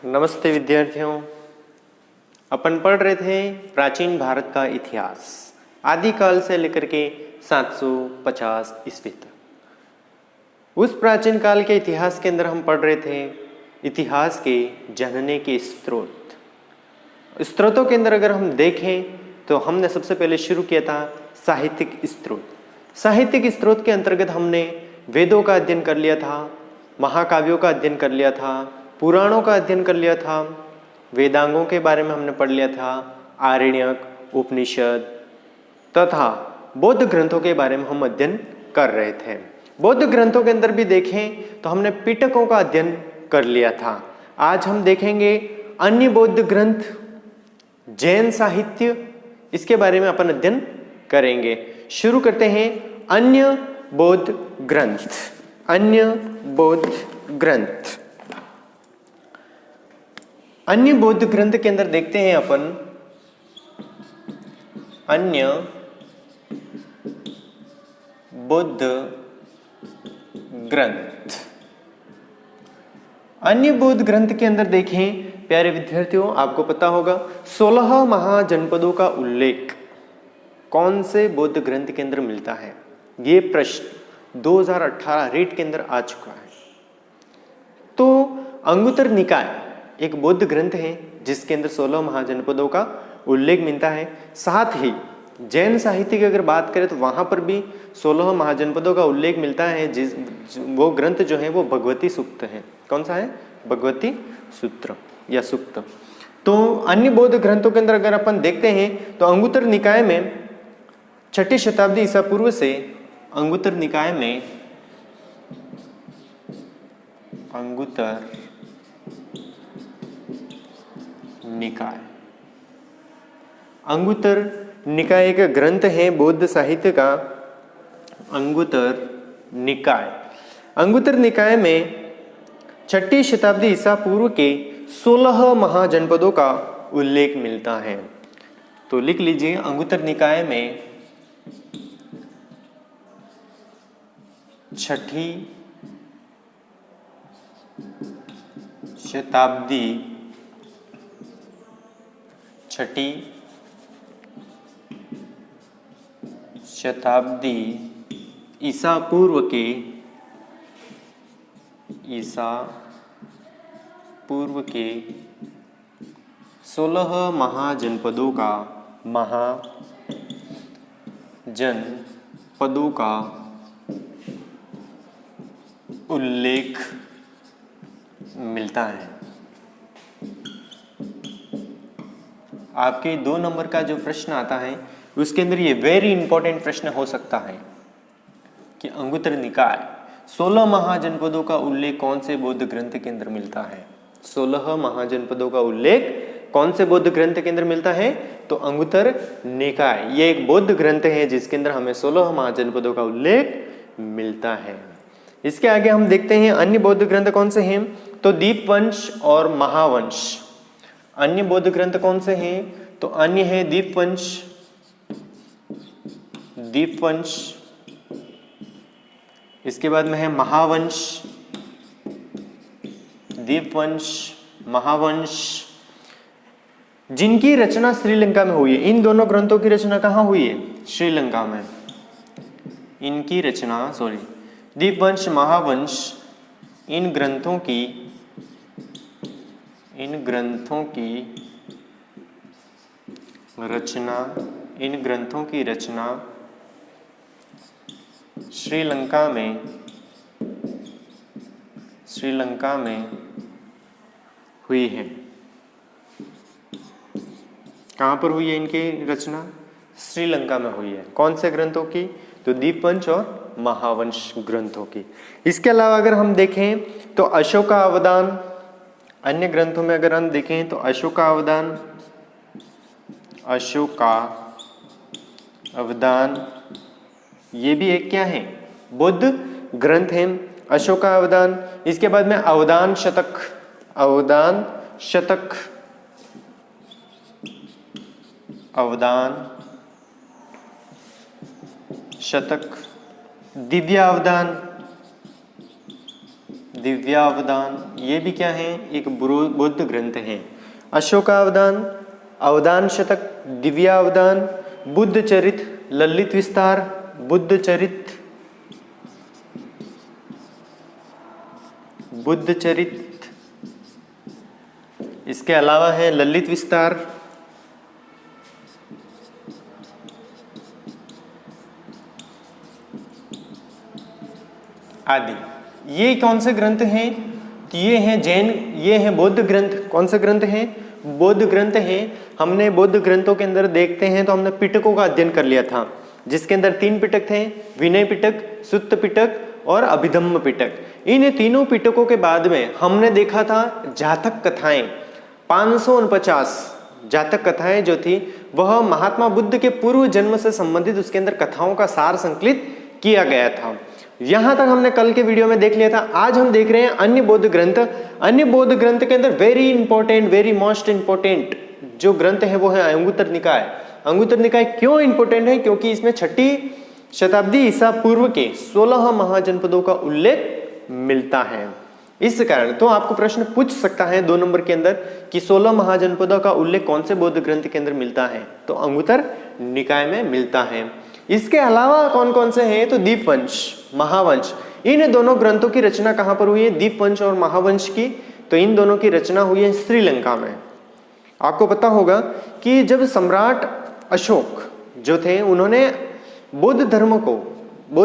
नमस्ते विद्यार्थियों। अपन पढ़ रहे थे प्राचीन भारत का इतिहास आदिकाल से लेकर के 750 ईस्वी तक। उस प्राचीन काल के इतिहास के अंदर हम पढ़ रहे थे इतिहास के जनने के स्रोत। स्रोतों के अंदर अगर हम देखें तो हमने सबसे पहले शुरू किया था साहित्यिक स्रोत। साहित्यिक स्रोत के अंतर्गत हमने वेदों का अध्ययन कर लिया था, महाकाव्यों का अध्ययन कर लिया था, पुराणों का अध्ययन कर लिया था, वेदांगों के बारे में हमने पढ़ लिया था, आरण्यक, उपनिषद तथा बौद्ध ग्रंथों के बारे में हम अध्ययन कर रहे थे। बौद्ध ग्रंथों के अंदर भी देखें तो हमने पिटकों का अध्ययन कर लिया था। आज हम देखेंगे अन्य बौद्ध ग्रंथ, जैन साहित्य, इसके बारे में अपन अध्ययन करेंगे। शुरू करते हैं अन्य बौद्ध ग्रंथ। अन्य बौद्ध ग्रंथ, अन्य बौद्ध ग्रंथ के अंदर देखते हैं अपन अन्य बौद्ध ग्रंथ। अन्य बौद्ध ग्रंथ के अंदर देखें प्यारे विद्यार्थियों, आपको पता होगा 16 महाजनपदों का उल्लेख कौन से बौद्ध ग्रंथ के अंदर मिलता है। ये प्रश्न 2018 रीट के अंदर आ चुका है। तो अंगुत्तर निकाय एक बौद्ध ग्रंथ है जिसके अंदर 16 महाजनपदों का उल्लेख मिलता है। साथ ही जैन साहित्य की अगर बात करें तो वहां पर भी 16 महाजनपदों का उल्लेख मिलता है। वो ग्रंथ जो है वो भगवती सूक्त है। कौन सा है? भगवती सूत्र या सूक्त। तो अन्य बौद्ध ग्रंथों के अंदर अगर अपन देखते हैं तो अंगुत्तर निकाय में 6ठी शताब्दी ईसा पूर्व से अंगुत्तर निकाय में अंगुत्तर निकाय, अंगुत्तर निकाय एक ग्रंथ है बौद्ध साहित्य का। अंगुत्तर निकाय, अंगुत्तर निकाय में 6ठी शताब्दी ईसा पूर्व के 16 महाजनपदों का उल्लेख मिलता है। तो लिख लीजिए अंगुत्तर निकाय में 6ठी शताब्दी, 6ठी शताब्दी ईसा पूर्व के 16 महाजनपदों का उल्लेख मिलता है। आपके 2 नंबर का जो प्रश्न आता है उसके अंदर ये वेरी इंपॉर्टेंट प्रश्न हो सकता है कि अंगुत्तर निकाय 16 महाजनपदों का उल्लेख कौन से बौद्ध ग्रंथ के अंदर मिलता है। 16 महाजनपदों का उल्लेख कौन से बौद्ध ग्रंथ के अंदर मिलता है? तो अंगुत्तर निकाय ये एक बौद्ध ग्रंथ है जिसके अंदर हमें 16 महाजनपदों का उल्लेख मिलता है। इसके आगे हम देखते हैं अन्य बौद्ध ग्रंथ कौन से हैं। तो दीपवंश और महावंश। अन्य बौद्ध ग्रंथ कौन से हैं? तो अन्य है दीपवंश, दीपवंश, इसके बाद में है महावंश, दीपवंश, महावंश, जिनकी रचना श्रीलंका में हुई है। इन दोनों ग्रंथों की रचना कहाँ हुई है? श्रीलंका में। इनकी रचना दीपवंश, महावंश, इन ग्रंथों की रचना श्रीलंका में हुई है। कहाँ पर हुई है इनकी रचना? श्रीलंका में हुई है। कौन से ग्रंथों की? तो दीपवंश और महावंश ग्रंथों की। इसके अलावा अगर हम देखें तो अशोकावदान, अन्य ग्रंथों में अगर हम देखें तो अशोकावदान ये भी एक क्या है? बौद्ध ग्रंथ है, अशोकावदान। इसके बाद में अवदान शतक, दिव्यावदान, दिव्यावदान, ये भी क्या है, एक बौद्ध ग्रंथ है। अशोकावदान, अवदान शतक, दिव्यावदान, बुद्ध चरित, ललित विस्तार, बुद्ध चरित, बुद्ध चरित, इसके अलावा है ललित विस्तार, आदि। ये कौन से ग्रंथ हैं? तो ये हैं जैन, ये हैं बौद्ध ग्रंथ। कौन से ग्रंथ हैं? बौद्ध ग्रंथ हैं। हमने बौद्ध ग्रंथों के अंदर देखते हैं तो हमने पिटकों का अध्ययन कर लिया था, जिसके अंदर 3 पिटक थे, विनय पिटक, सुत्त पिटक और अभिधम्म पिटक। इन तीनों पिटकों के बाद में हमने देखा था जातक कथाएं, 549 जातक कथाएं जो थी वह महात्मा बुद्ध के पूर्व जन्म से संबंधित उसके अंदर कथाओं का सार संकलित किया गया था। यहां तक हमने कल के वीडियो में देख लिया था। आज हम देख रहे हैं अन्य बौद्ध ग्रंथ। अन्य बौद्ध ग्रंथ के अंदर very important, very most important जो ग्रंथ है वो है अंगुत्तर निकाय। अंगुत्तर निकाय क्यों इंपॉर्टेंट है? क्योंकि इसमें 6ठी शताब्दी ईसा पूर्व के 16 महाजनपदों का उल्लेख मिलता है। इस कारण तो आपको प्रश्न पूछ सकता है 2 नंबर के अंदर कि 16 महाजनपदों का उल्लेख कौन से बौद्ध ग्रंथ के अंदर मिलता है? तो अंगुत्तर निकाय में मिलता है। इसके अलावा कौन कौन से हैं? तो दीपवंश, महावंश। इन दोनों ग्रंथों की रचना कहां पर हुई है? दीपवंश और महावंश की, तो इन दोनों की रचना हुई है श्रीलंका में। आपको पता होगा कि जब सम्राट अशोक जो थे उन्होंने बौद्ध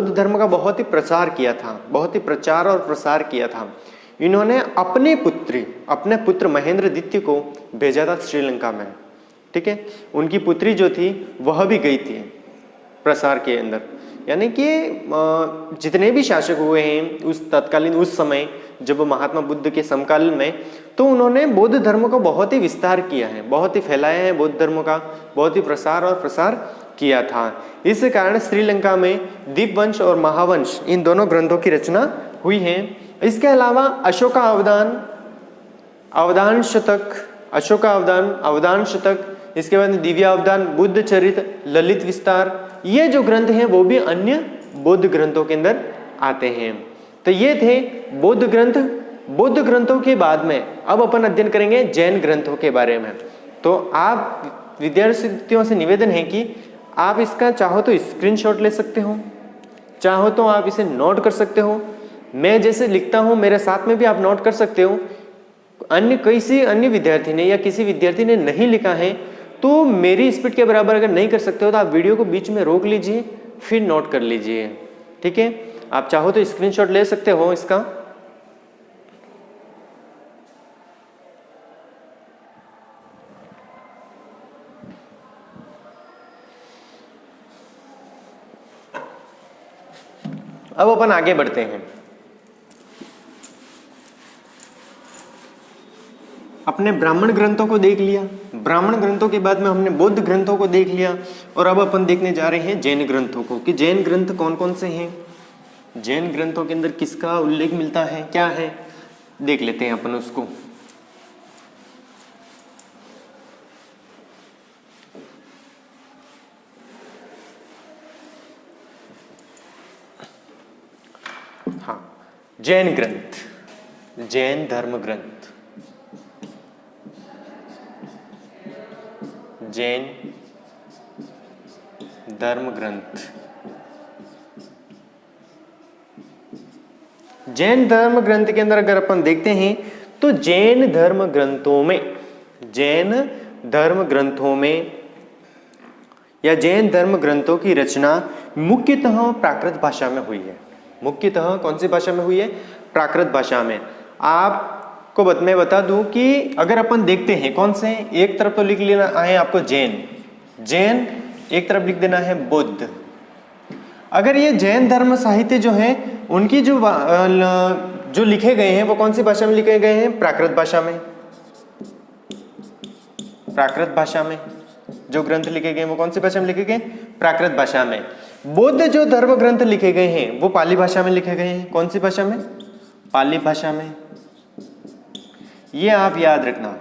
धर्म का बहुत ही प्रचार किया था, बहुत ही प्रचार और प्रसार किया था। इन्होंने अपने पुत्र महेंद्र द्वितीय को भेजा था श्रीलंका में, ठीक है। उनकी पुत्री जो थी वह भी गई थी प्रसार के अंदर। यानी कि जितने भी शासक हुए हैं उस समय जब महात्मा बुद्ध के समकालीन में, तो उन्होंने बौद्ध धर्म को बहुत ही विस्तार किया है, बहुत ही फैलाया है बौद्ध धर्म का, बहुत ही प्रसार और प्रसार किया था। इस कारण श्रीलंका में दीपवंश और महावंश इन दोनों ग्रंथों की रचना हुई है। इसके अलावा अशोकावदान, अवदान शतक, अवदान शतक, इसके बाद दिव्यावदान, बुद्ध चरित, ललित विस्तार, ये जो ग्रंथ हैं वो भी अन्य बौद्ध ग्रंथों के अंदर आते हैं। तो ये थे बौद्ध ग्रंथ। बौद्ध ग्रंथों के बाद में अब अपन अध्ययन करेंगे जैन ग्रंथों के बारे में। तो आप विद्यार्थियों से निवेदन है कि आप इसका चाहो तो स्क्रीनशॉट ले सकते हो, चाहो तो आप इसे नोट कर सकते हो। मैं जैसे लिखता हूं मेरे साथ में भी आप नोट कर सकते हो। अन्य विद्यार्थी ने या किसी विद्यार्थी ने नहीं लिखा है तो मेरी स्पीड के बराबर अगर नहीं कर सकते हो तो आप वीडियो को बीच में रोक लीजिए, फिर नोट कर लीजिए, ठीक है। आप चाहो तो स्क्रीनशॉट ले सकते हो इसका। अब अपन आगे बढ़ते हैं। अपने ब्राह्मण ग्रंथों को देख लिया, ब्राह्मण ग्रंथों के बाद में हमने बौद्ध ग्रंथों को देख लिया, और अब अपन देखने जा रहे हैं जैन ग्रंथों को कि जैन ग्रंथ कौन कौन से हैं, जैन ग्रंथों के अंदर किसका उल्लेख मिलता है, क्या है, देख लेते हैं अपन उसको। हाँ, जैन ग्रंथ, जैन धर्म ग्रंथ, जैन धर्म ग्रंथ। जैन धर्म ग्रंथ के अंदर अगर अपन देखते हैं तो जैन धर्म ग्रंथों में या जैन धर्म ग्रंथों की रचना मुख्यतः प्राकृत भाषा में हुई है। मुख्यतः कौन सी भाषा में हुई है? प्राकृत भाषा में। आपको मैं बता दूं कि अगर अपन देखते हैं कौन से, एक तरफ तो लिख लेना है आपको जैन, एक तरफ लिख देना है बौद्ध। अगर ये जैन धर्म साहित्य जो है उनकी जो लिखे गए हैं वो कौन सी भाषा में लिखे गए हैं? प्राकृत भाषा में। प्राकृत भाषा में जो ग्रंथ लिखे गए हैं वो कौन सी भाषा में लिखे गए? प्राकृत भाषा में। बौद्ध जो धर्म ग्रंथ लिखे गए हैं वो पाली भाषा में लिखे गए हैं। कौन सी भाषा में? पाली भाषा में। ये आप याद रखना,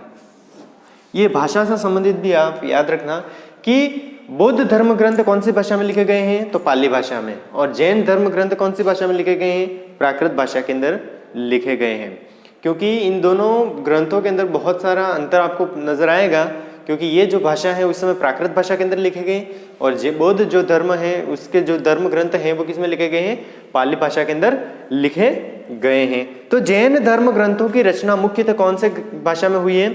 ये भाषा से संबंधित भी आप याद रखना कि बौद्ध धर्म ग्रंथ कौन सी भाषा में लिखे गए हैं? तो पाली भाषा में। और जैन धर्म ग्रंथ कौन सी भाषा में लिखे गए हैं? प्राकृत भाषा के अंदर लिखे गए हैं। क्योंकि इन दोनों ग्रंथों के अंदर बहुत सारा अंतर आपको नजर आएगा, क्योंकि ये जो भाषा है उस समय प्राकृत भाषा के अंदर लिखे गए, और बौद्ध जो धर्म है उसके जो धर्म ग्रंथ हैं वो किस में लिखे गए हैं, पाली भाषा के अंदर लिखे गए हैं। तो जैन धर्म ग्रंथों की रचना मुख्यतः कौन से भाषा में हुई है,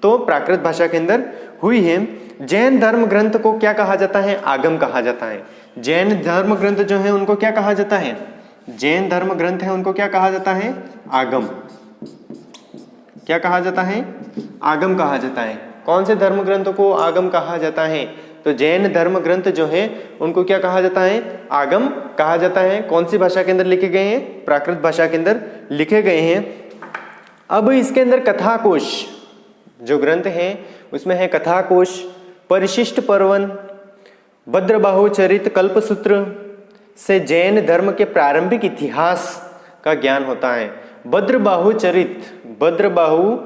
तो प्राकृत भाषा के अंदर हुई है। जैन धर्म ग्रंथ को क्या कहा जाता है, आगम कहा जाता है। जैन धर्म ग्रंथ जो है उनको क्या कहा जाता है, जैन धर्म ग्रंथ है उनको क्या कहा जाता है, आगम। क्या कहा जाता है, आगम कहा जाता है। कौन से धर्म ग्रंथों को आगम कहा जाता है, तो जैन धर्म ग्रंथ जो है उनको क्या कहा जाता है, आगम कहा जाता है। कौन सी भाषा के अंदर लिखे गए हैं, प्राकृत भाषा के अंदर लिखे गए हैं। अब इसके अंदर कथाकोश जो ग्रंथ है उसमें है कथाकोश, परिशिष्ट पर्वन, भद्रबाहु चरित, कल्पसूत्र से जैन धर्म के प्रारंभिक इतिहास का ज्ञान होता है। भद्रबाहु चरित, भद्रबाहु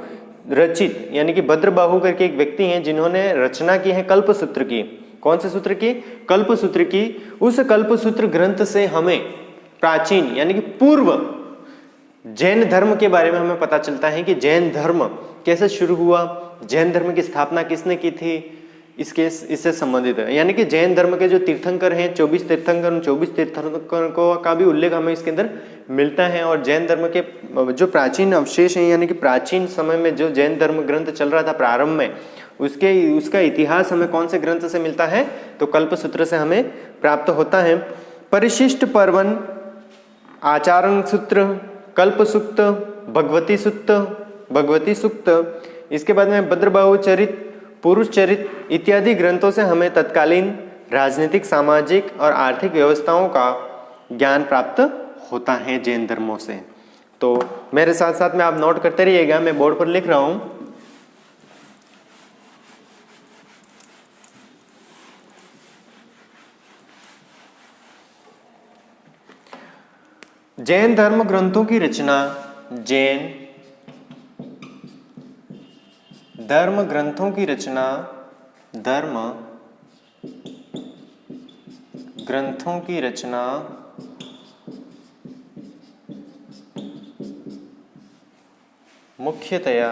रचित, यानी कि भद्रबाहु करके एक व्यक्ति हैं जिन्होंने रचना की है कल्पसूत्र की। कौन से सूत्र की, कल्पसूत्र की। उस कल्पसूत्र ग्रंथ से हमें प्राचीन यानी कि पूर्व जैन धर्म के बारे में हमें पता चलता है कि जैन धर्म कैसे शुरू हुआ, जैन धर्म की स्थापना किसने की थी, इससे संबंधित है। यानी कि जैन धर्म के जो तीर्थंकर हैं 24 तीर्थंकर, उन 24 तीर्थंकरों का भी उल्लेख हमें इसके अंदर मिलता है। और जैन धर्म के जो प्राचीन अवशेष हैं, यानी कि प्राचीन समय में जो जैन धर्म ग्रंथ चल रहा था प्रारंभ में, उसका इतिहास हमें कौन से ग्रंथ से मिलता है, तो कल्पसूत्र से हमें प्राप्त होता है। परिशिष्ट पर्वन, आचारण सूत्र, कल्पसूक्त, भगवती सूक्त, इसके बाद में भद्रबाहु चरित, पुरुष चरित इत्यादि ग्रंथों से हमें तत्कालीन राजनीतिक, सामाजिक और आर्थिक व्यवस्थाओं का ज्ञान प्राप्त होता है जैन धर्मों से। तो मेरे साथ साथ में आप नोट करते रहिएगा, मैं बोर्ड पर लिख रहा हूं। जैन धर्म ग्रंथों की रचना, जैन धर्म ग्रंथों की रचना, धर्म ग्रंथों की रचना मुख्यतया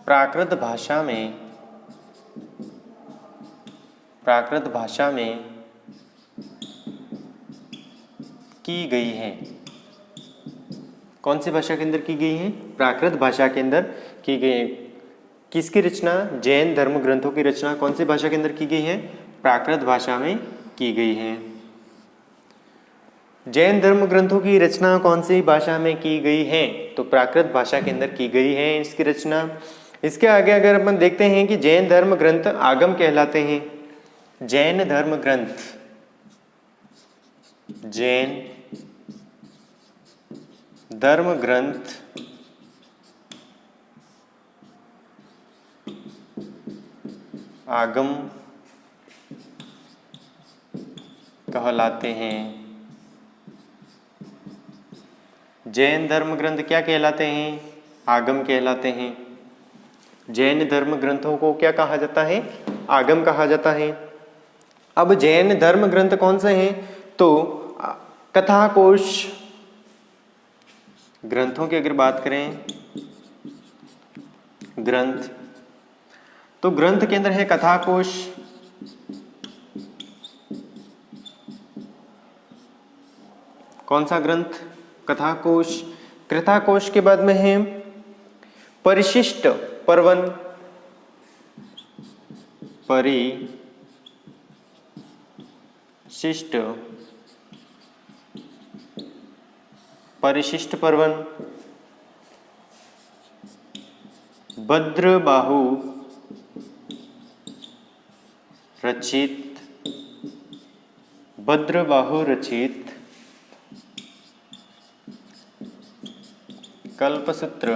प्राकृत भाषा में की गई है। कौन सी भाषा के अंदर की गई है, प्राकृत भाषा के अंदर की गई है। किसकी रचना, जैन धर्म ग्रंथों की रचना कौन सी भाषा के अंदर की गई है, प्राकृत भाषा में की गई है। जैन धर्म ग्रंथों की रचना कौन सी भाषा में की गई है, तो प्राकृत भाषा के अंदर की गई है इसकी रचना। इसके आगे अगर अपन देखते हैं कि जैन धर्म ग्रंथ आगम कहलाते हैं। जैन धर्म ग्रंथ, जैन धर्म ग्रंथ आगम कहलाते हैं। जैन धर्म ग्रंथ क्या कहलाते हैं, आगम कहलाते हैं। जैन धर्म ग्रंथों को क्या कहा जाता है, आगम कहा जाता है। अब जैन धर्म ग्रंथ कौन से हैं, तो कथाकोश ग्रंथों की अगर बात करें, ग्रंथ, तो ग्रंथ के अंदर है कथाकोश, कौन सा ग्रंथ, कथाकोश। कथाकोश के बाद में है परिशिष्ट पर्वन, परिशिष्ट पर्वन, भद्रबाहु रचित कल्पसूत्र,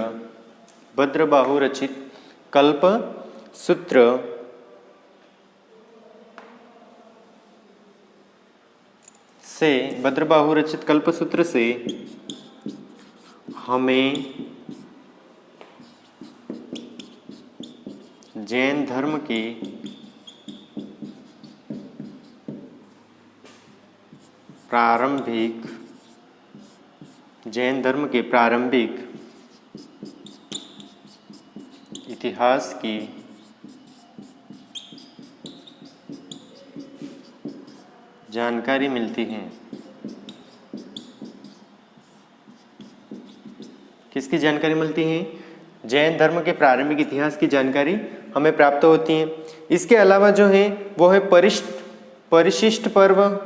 भद्रबाहु रचित कल्पसूत्र से, भद्रबाहु रचित कल्पसूत्र से हमें जैन धर्म के प्रारंभिक इतिहास की जानकारी मिलती है। किसकी जानकारी मिलती है? जैन धर्म के प्रारंभिक इतिहास की जानकारी हमें प्राप्त होती है। इसके अलावा जो है वो है परिशिष्ट पर्व।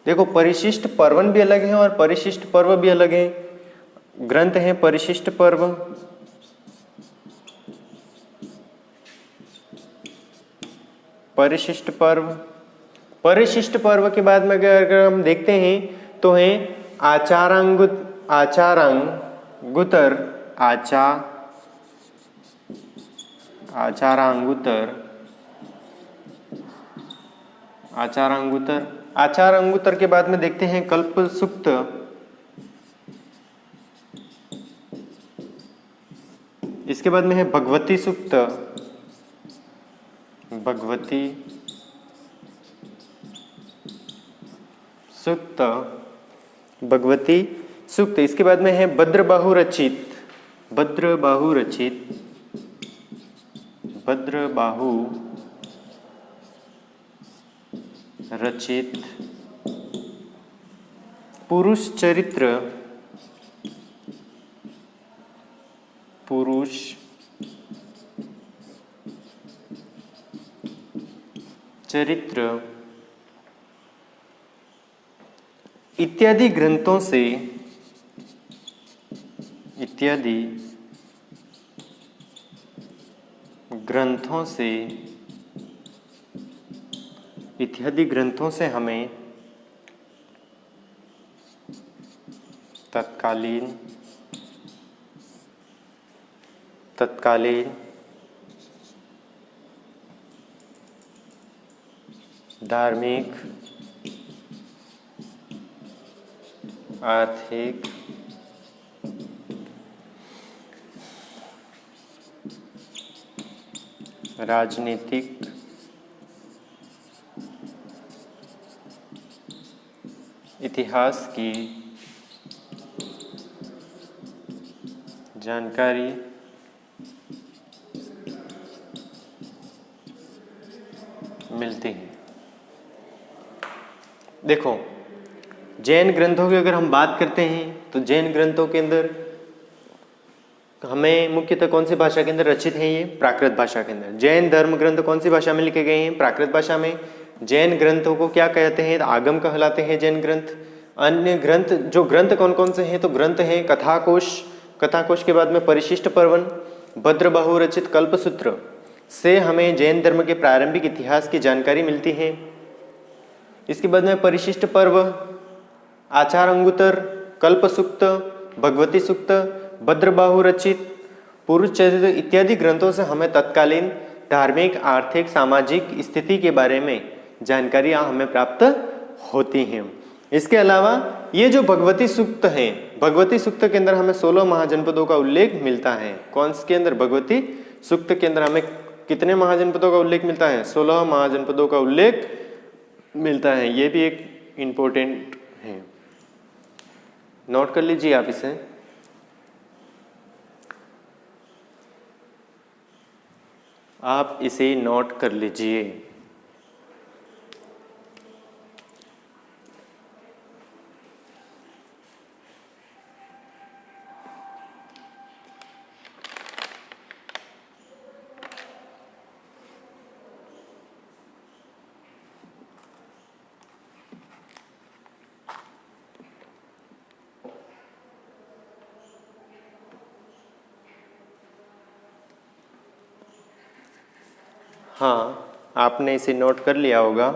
देखो, परिशिष्ट पर्वन भी अलग है और परिशिष्ट पर्व भी अलग है। ग्रंथ है परिशिष्ट पर्व, परिशिष्ट पर्व के बाद में अगर हम देखते हैं तो है आचारांगुतर के बाद में देखते हैं कल्पसूक्त। इसके बाद में है भगवती सूक्त, भगवती सूक्त। इसके बाद में है भद्रबाहु रचित पुरुष चरित्र इत्यादि ग्रंथों से हमें तत्कालीन धार्मिक, आर्थिक, राजनीतिक, इतिहास की जानकारी मिलती है। देखो, जैन ग्रंथों की अगर हम बात करते हैं तो जैन ग्रंथों के अंदर हमें मुख्यतः कौन सी भाषा के अंदर रचित है? ये प्राकृत भाषा के अंदर। जैन धर्म ग्रंथ कौन सी भाषा में लिखे गए हैं? प्राकृत भाषा में। जैन ग्रंथों को क्या कहते हैं? आगम कहलाते हैं जैन ग्रंथ। अन्य ग्रंथ कौन कौन से हैं? तो ग्रंथ हैं कथाकोश के बाद में परिशिष्ट पर्वन, भद्रबाहु रचित कल्पसूत्र से हमें जैन धर्म के प्रारंभिक इतिहास की जानकारी मिलती है। इसके बाद में परिशिष्ट पर्व, आचार अंगुतर, कल्पसूक्त, भगवती सूक्त, भद्रबाहु रचित पुरुष चरित्र इत्यादि ग्रंथों से हमें तत्कालीन धार्मिक, आर्थिक, सामाजिक स्थिति के बारे में जानकारियां हमें प्राप्त होती हैं। इसके अलावा ये जो भगवती सूक्त है, भगवती सूक्त के अंदर हमें 16 महाजनपदों का उल्लेख मिलता है। कौन के अंदर? भगवती सूक्त के अंदर हमें कितने महाजनपदों का उल्लेख मिलता है? 16 महाजनपदों का उल्लेख मिलता है। ये भी एक इंपॉर्टेंट है, नोट कर लीजिए आप इसे। आप इसे नोट कर लीजिए। हाँ, आपने इसे नोट कर लिया होगा।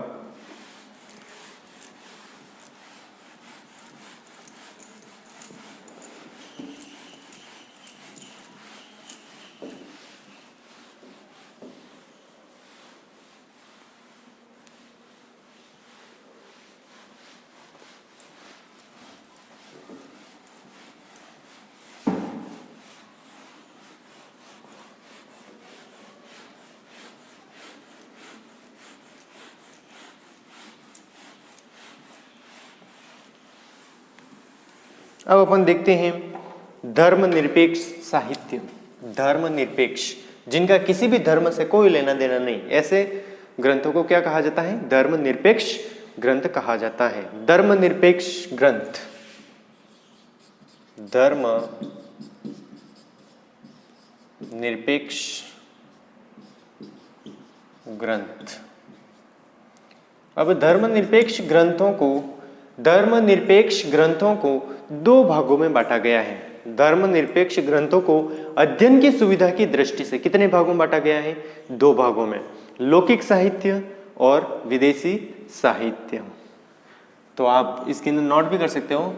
अब अपन देखते हैं धर्मनिरपेक्ष साहित्य। धर्मनिरपेक्ष, जिनका किसी भी धर्म से कोई लेना देना नहीं, ऐसे ग्रंथों को क्या कहा जाता है? धर्मनिरपेक्ष ग्रंथ कहा जाता है। धर्मनिरपेक्ष ग्रंथ, धर्म निरपेक्ष ग्रंथ। अब धर्मनिरपेक्ष ग्रंथों को दो भागों में बांटा गया है। धर्मनिरपेक्ष ग्रंथों को अध्ययन की सुविधा की दृष्टि से कितने भागों में बांटा गया है? दो भागों में, लौकिक साहित्य और विदेशी साहित्य। तो आप इसके अंदर नोट भी कर सकते हो।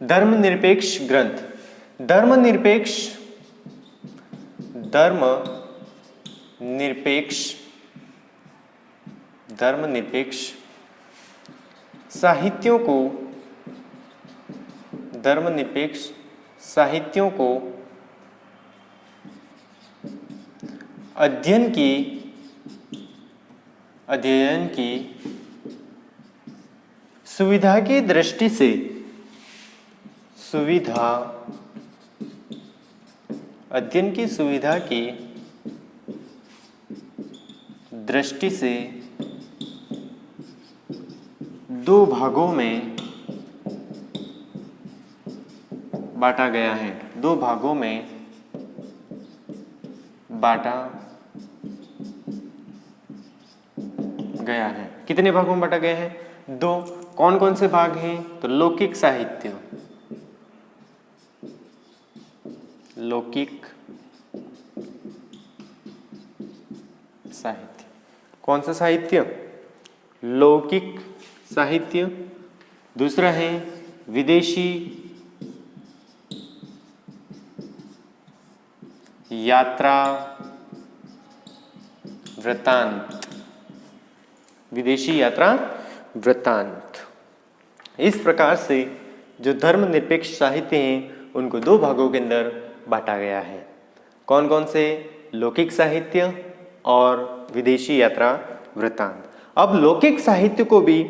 धर्मनिरपेक्ष ग्रंथ, धर्मनिरपेक्ष साहित्यों को अध्ययन की सुविधा की दृष्टि से दो भागों में बांटा गया है। दो भागों में बांटा गया है। कितने भागों में बांटा गया है? दो। कौन कौन से भाग हैं? तो लौकिक साहित्य, कौन सा साहित्य? लौकिक साहित्य। दूसरा है विदेशी यात्रा वृत्तांत, इस प्रकार से जो धर्मनिरपेक्ष साहित्य हैं उनको दो भागों के अंदर बांटा गया है। कौन कौन से? लौकिक साहित्य और विदेशी यात्रा वृत्तांत। अब लौकिक साहित्य को भी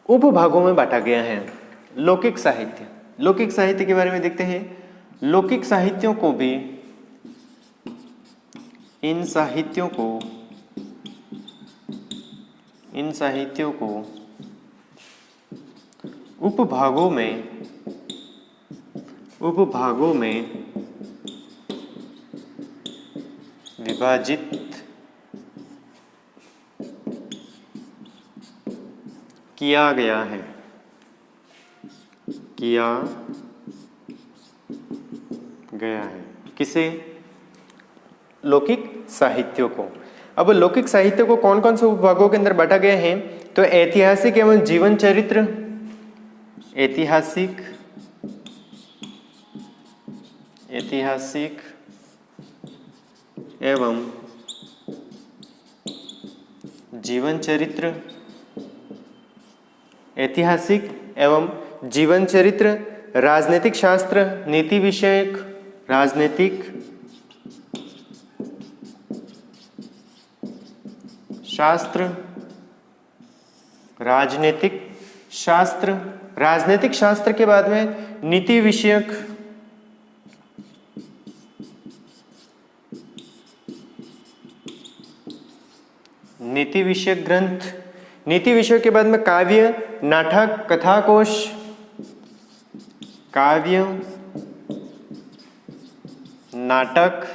उपभागों में बांटा गया है। लौकिक साहित्य के बारे में देखते हैं। लौकिक साहित्यों को भी, इन साहित्यों को उपभागों में विभाजित किया गया है। किसे? लौकिक साहित्यों को। अब लौकिक साहित्य को कौन कौन से उपभागों के अंदर बांटा गया है? तो ऐतिहासिक एवं जीवन चरित्र, ऐतिहासिक एवं जीवन चरित्र, ऐतिहासिक एवं जीवन चरित्र, राजनीतिक शास्त्र, नीति विषयक राजनीतिक शास्त्र, राजनीतिक शास्त्र के बाद में नीति विषयक ग्रंथ, नीति विषय के बाद में काव्य, नाटक, कथाकोश, काव्य, नाटक,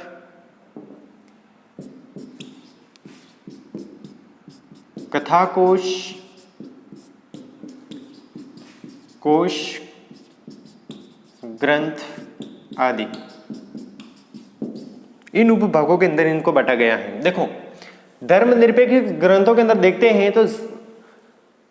कथाकोश, ग्रंथ आदि। इन उपभागों के अंदर इनको बांटा गया है। देखो, धर्मनिरपेक्ष ग्रंथों के अंदर देखते हैं तो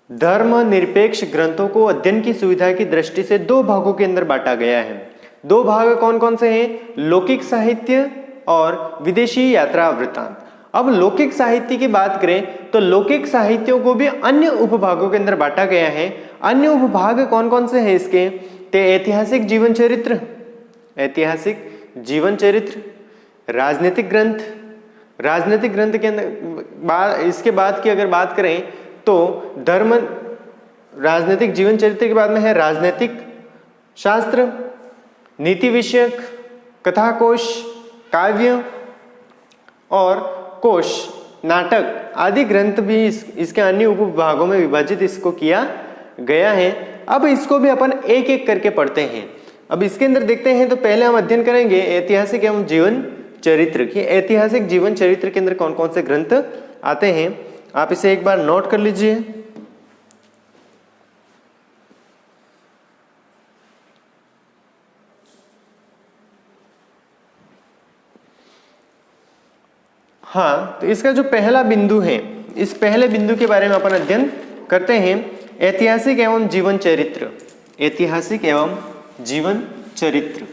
धर्मनिरपेक्ष ग्रंथों को अध्ययन की सुविधा की दृष्टि से दो भागों के अंदर बांटा गया है। दो भाग कौन कौन से हैं? लौकिक साहित्य और विदेशी यात्रा वृत्तांत। अब लौकिक साहित्य की बात करें तो लौकिक साहित्यों को भी अन्य उपभागों के अंदर बांटा गया है। अन्य उपभाग कौन कौन से हैं इसके? तो ऐतिहासिक जीवन चरित्र, राजनीतिक ग्रंथ के अंदर इसके बाद की अगर बात करें तो राजनीतिक जीवन चरित्र के बाद में है राजनीतिक शास्त्र, नीति विषयक, कथा कोश, काव्य और कोश, नाटक आदि ग्रंथ भी इसके अन्य उपविभागों में विभाजित इसको किया गया है। अब इसको भी अपन एक एक करके पढ़ते हैं। अब इसके अंदर देखते हैं तो पहले हम अध्ययन करेंगे ऐतिहासिक एवं जीवन चरित्र की। ऐतिहासिक जीवन चरित्र के अंदर कौन कौन से ग्रंथ आते हैं, आप इसे एक बार नोट कर लीजिए। हाँ, तो इसका जो पहला बिंदु है, इस पहले बिंदु के बारे में अपन अध्ययन करते हैं। ऐतिहासिक एवं जीवन चरित्र। ऐतिहासिक एवं जीवन चरित्र।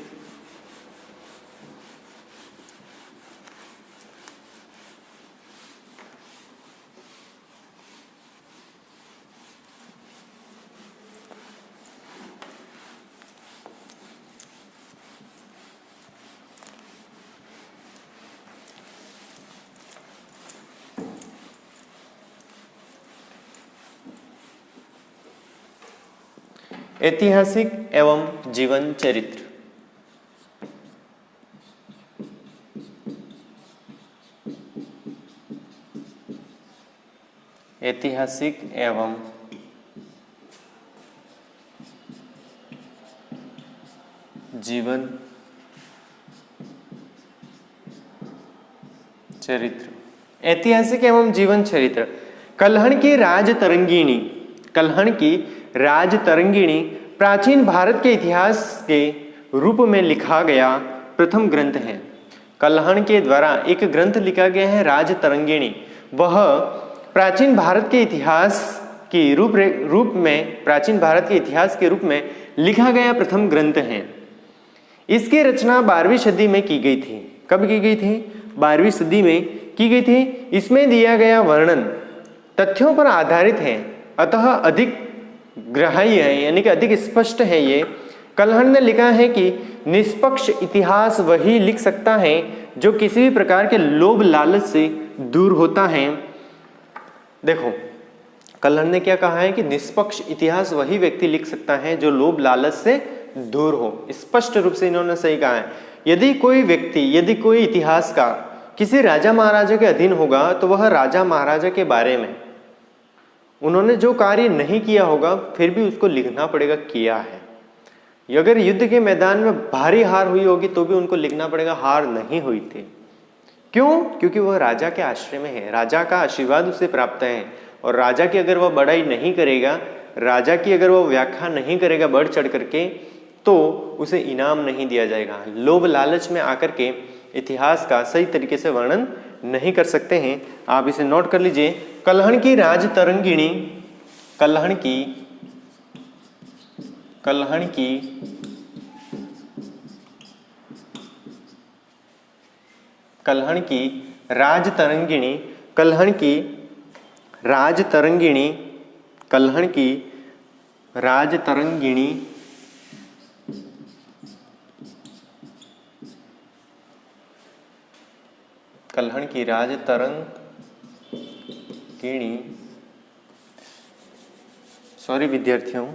ऐतिहासिक एवं जीवन चरित्र। ऐतिहासिक एवं जीवन चरित्र। ऐतिहासिक एवं जीवन चरित्र। कल्हण की राजतरंगिणी। कल्हण की राजतरंगिणी प्राचीन भारत के इतिहास के रूप में लिखा गया प्रथम ग्रंथ है। कल्हण के द्वारा एक ग्रंथ लिखा गया है राजतरंगिणी। वह प्राचीन भारत के इतिहास की रूप में प्राचीन भारत के इतिहास के रूप में लिखा गया प्रथम ग्रंथ है। इसकी रचना 12वीं सदी में की गई थी। कब की गई थी? 12वीं सदी में की गई थी। इसमें दिया गया वर्णन तथ्यों पर आधारित है, अतः अधिक ग्राह्य है, यानी कि अधिक स्पष्ट है। ये कल्हण ने लिखा है कि निष्पक्ष इतिहास वही लिख सकता है जो किसी भी प्रकार के लोभ लालच से दूर होता है। देखो, कल्हण ने क्या कहा है कि निष्पक्ष इतिहास वही व्यक्ति लिख सकता है जो लोभ लालच से दूर हो। स्पष्ट रूप से इन्होंने सही कहा है। यदि कोई व्यक्ति, यदि कोई इतिहासकार किसी राजा महाराजा के अधीन होगा तो वह राजा महाराजा के बारे में उन्होंने जो कार्य नहीं किया होगा फिर भी उसको लिखना पड़ेगा किया है। अगर युद्ध के मैदान में भारी हार हुई होगी तो भी उनको लिखना पड़ेगा हार नहीं हुई थी। क्यों? क्योंकि वह राजा के आश्रय में है, राजा का आशीर्वाद उसे प्राप्त है। और राजा की अगर वह बड़ाई नहीं करेगा, राजा की अगर वह व्याख्या नहीं करेगा बढ़ चढ़ करके, तो उसे इनाम नहीं दिया जाएगा। लोभ लालच में आकर के इतिहास का सही तरीके से वर्णन नहीं कर सकते हैं। आप इसे नोट कर लीजिए। कल्हण की राजतरंगिणी, कल्हण की राजतरंगिणी, कल्हण की राजतरंगिणी, कल्हण की राजतरंगिणी कल्हण की राजतरंगिणी, सॉरी विद्यार्थियों,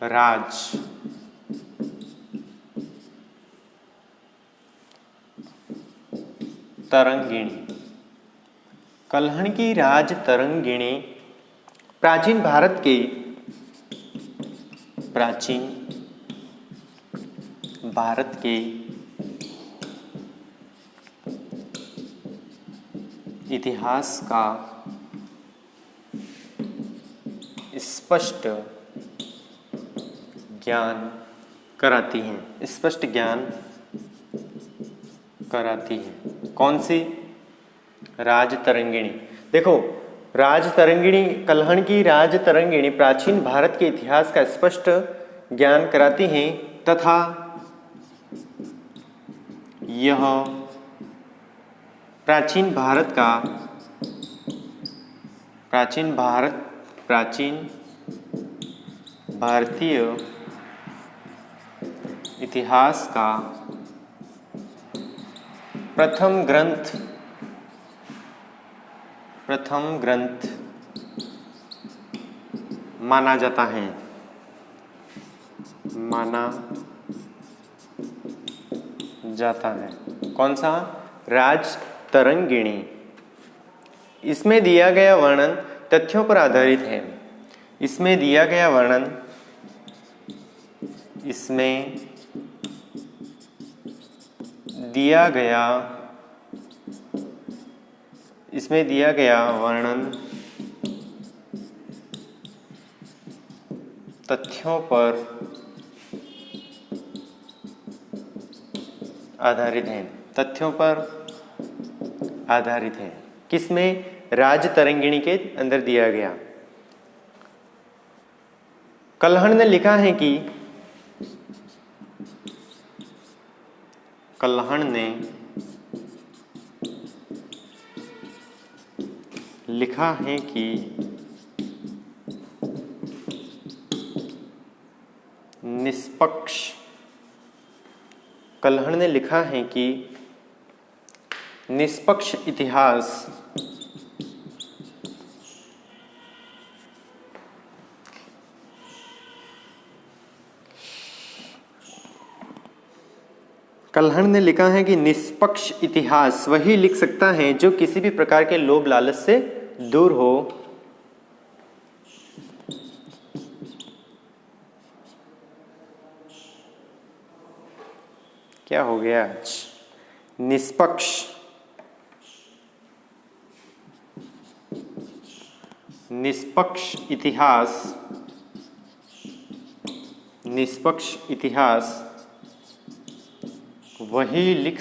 राज तरंगिणी, कल्हण की राजतरंगिणी प्राचीन भारत के इतिहास का स्पष्ट ज्ञान कराती हैं, स्पष्ट ज्ञान कराती है। कौन सी? राजतरंगिणी। देखो, राजतरंगिणी, कल्हण की राजतरंगिणी प्राचीन भारत के इतिहास का स्पष्ट ज्ञान कराती हैं तथा यह प्राचीन भारतीय इतिहास का प्रथम ग्रंथ माना जाता है, माना जाता है। कौन सा? राजतरंगिणी। इसमें दिया गया वर्णन तथ्यों पर आधारित है। इसमें दिया गया वर्णन, इसमें दिया गया वर्णन तथ्यों पर आधारित है। तथ्यों पर आधारित है। किसमें? राजतरंगिणी के अंदर दिया गया। कल्हण ने लिखा है कि निष्पक्ष, कल्हण ने लिखा है कि निष्पक्ष इतिहास कल्हण ने लिखा है कि निष्पक्ष इतिहास वही लिख सकता है जो किसी भी प्रकार के लोभ लालच से दूर हो। क्या हो गया आज? निष्पक्ष इतिहास वही लिख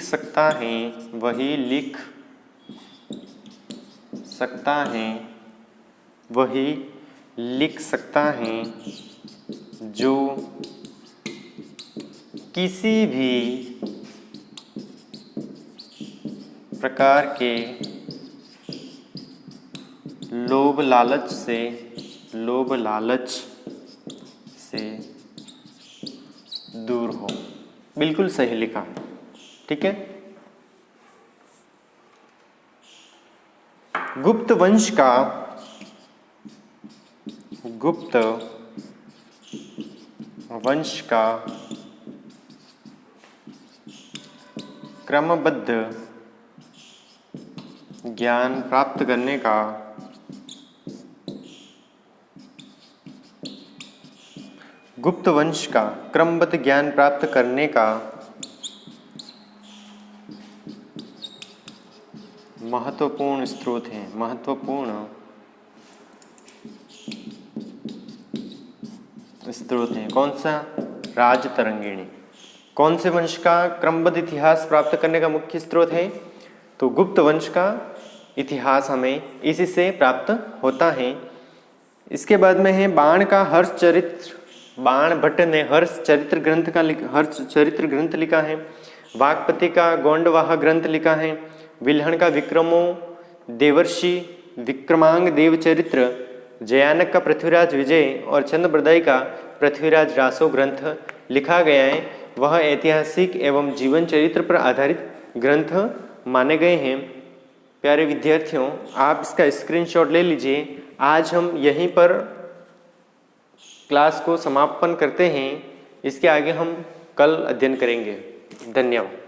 सकता है जो किसी भी प्रकार के लोभ लालच से दूर हो। बिल्कुल सही लिखा, ठीक है। गुप्त वंश का क्रमबद्ध ज्ञान प्राप्त करने का गुप्त वंश का क्रमबद्ध ज्ञान प्राप्त करने का महत्वपूर्ण स्रोत है। कौन सा? राजतरंगिणी। कौन से वंश का क्रमबद्ध इतिहास प्राप्त करने का मुख्य स्रोत है? तो गुप्त वंश का इतिहास हमें इसी से प्राप्त होता है। इसके बाद में है बाण का हर्ष चरित्र। बाण भट्ट ने हर्ष चरित्र ग्रंथ लिखा है। वाक्पति का गोंडवाह ग्रंथ लिखा है। विल्हण का विक्रमो देवर्षि विक्रमांग देव चरित्र, जयानक का पृथ्वीराज विजय और चंद्रबरदाई का पृथ्वीराज रासो ग्रंथ लिखा गया है। वह ऐतिहासिक एवं जीवन चरित्र पर आधारित ग्रंथ माने गए हैं। प्यारे विद्यार्थियों, आप इसका स्क्रीनशॉट ले लीजिए। आज हम यहीं पर क्लास को समापन करते हैं। इसके आगे हम कल अध्ययन करेंगे। धन्यवाद।